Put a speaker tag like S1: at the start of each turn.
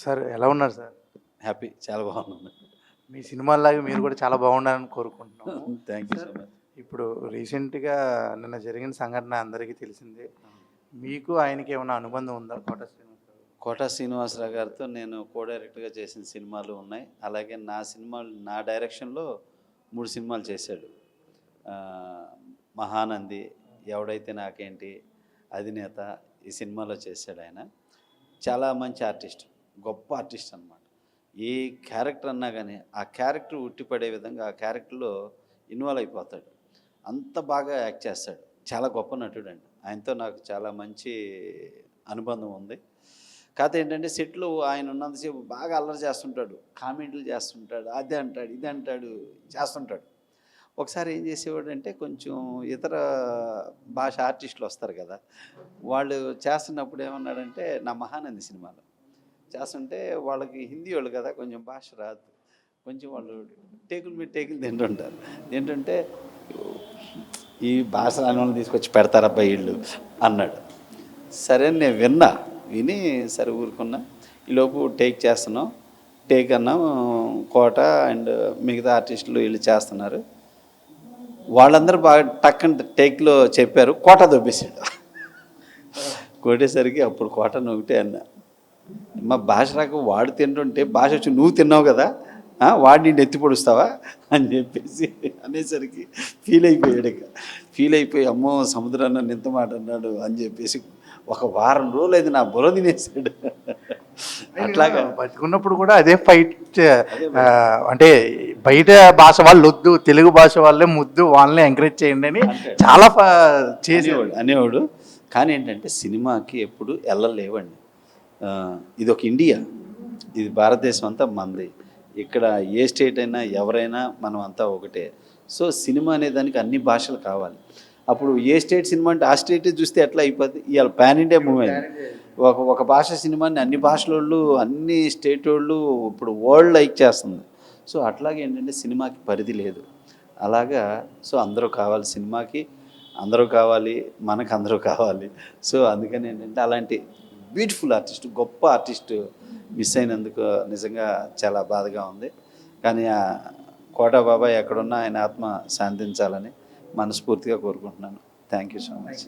S1: Sir ఎలా ఉన్నారు sir?
S2: Happy, చాలా బాగున్నాను.
S1: మీ సినిమాల్లాగా మీరు కూడా చాలా బాగుండాలని కోరుకుంటున్నాము.
S2: Thank you so much.
S1: ఇప్పుడు రీసెంట్‌గా నిన్న జరిగిన సంఘటన అందరికీ తెలిసిందే. మీకు ఆయనకి ఏమైనా అనుబంధం ఉందా కోట శ్రీనివాసరావు?
S2: కోటా శ్రీనివాసరావు గారితో నేను కో డైరెక్టర్గా చేసిన సినిమాలు ఉన్నాయి. అలాగే నా సినిమాలు నా డైరెక్షన్లో 3 సినిమాలు చేశాడు. మహానంది, ఎవడైతే నాకేంటి, అధినేత, ఈ సినిమాలో చేశాడు ఆయన. చాలా మంచి ఆర్టిస్ట్, గొప్ప ఆర్టిస్ట్ అనమాట. ఏ క్యారెక్టర్ అన్నా కానీ ఆ క్యారెక్టర్ ఉట్టిపడే విధంగా ఆ క్యారెక్టర్లో ఇన్వాల్వ్ అయిపోతాడు. అంత బాగా యాక్ట్ చేస్తాడు. చాలా గొప్ప నటుడు అండి. ఆయనతో నాకు చాలా మంచి అనుబంధం ఉంది. కాకపోతే ఏంటంటే సెట్లో ఆయన ఉన్నంతసేపు బాగా అల్లరి చేస్తుంటాడు, కామెంట్లు చేస్తుంటాడు, అది అంటాడు, ఇది అంటాడు, చేస్తుంటాడు. ఒకసారి ఏం చేసేవాడు అంటే, కొంచెం ఇతర భాష ఆర్టిస్టులు వస్తారు కదా, వాళ్ళు చేస్తున్నప్పుడు ఏమన్నాడంటే, నా మహానంది సినిమాలో చేస్తుంటే వాళ్ళకి హిందీ వాళ్ళు కదా, కొంచెం భాష రాదు, కొంచెం వాళ్ళు టేకుల మీద టేకులు తింటుంటారు. ఏంటంటే ఈ భాష రాని వాళ్ళని తీసుకొచ్చి పెడతారబ్బా వీళ్ళు అన్నాడు. సరే నేను విని సరే ఊరుకున్నా. ఈలోపు టేక్ చేస్తున్నాం. టేక్ అన్నాం, కోట అండ్ మిగతా ఆర్టిస్టులు వీళ్ళు చేస్తున్నారు. వాళ్ళందరూ బాగా టక్కన టేక్లో చెప్పారు, కోట దొబ్బేసాడు. కొట్టేసరికి అప్పుడు కోట ఒకటే అన్నా, మా భాష రాక వాడు తింటుంటే భాష వచ్చి నువ్వు తిన్నావు కదా, వాడిని ఎత్తి పొడుస్తావా అని చెప్పేసి అనేసరికి ఫీల్ అయిపోయి అమ్మో సముద్రాన్ని ఇంత మాట అన్నాడు అని చెప్పేసి ఒక వారం రోజులు అయితే నా బుర్ర తినేసాడు. అట్లాగా
S1: బతికున్నప్పుడు కూడా అదే ఫైట్. అంటే బయట భాష వాళ్ళు వద్దు, తెలుగు భాష వాళ్ళే ముద్దు, వాళ్ళని ఎంకరేజ్ చేయండి అని చాలా
S2: అనేవాడు. కానీ ఏంటంటే సినిమాకి ఎప్పుడు వెళ్ళలేవండి. ఇది ఒక ఇండియా, ఇది భారతదేశం అంతా మంది. ఇక్కడ ఏ స్టేట్ అయినా ఎవరైనా మనం అంతా ఒకటే. సో సినిమా అనే దానికి అన్ని భాషలు కావాలి. అప్పుడు ఏ స్టేట్ సినిమా అంటే ఆ స్టేటే చూస్తే ఎట్లా అయిపోద్ది. ఇవాళ పాన్ ఇండియా మూవీ అయింది. ఒక భాష సినిమాని అన్ని భాషల వాళ్ళు, అన్ని స్టేట్ వాళ్ళు ఇప్పుడు వరల్డ్ లైక్ చేస్తుంది. సో అట్లాగే ఏంటంటే సినిమాకి పరిధి లేదు. అలాగా సో అందరూ కావాలి, సినిమాకి అందరూ కావాలి, మనకు అందరూ కావాలి. సో అందుకని ఏంటంటే అలాంటి బ్యూటిఫుల్ ఆర్టిస్ట్, గొప్ప ఆర్టిస్ట్ మిస్ అయినందుకు నిజంగా చాలా బాధగా ఉంది. కానీ కోట బాబాయ్ ఎక్కడున్నా ఆయన ఆత్మ శాంతించాలని మనస్ఫూర్తిగా కోరుకుంటున్నాను. Thank you so much.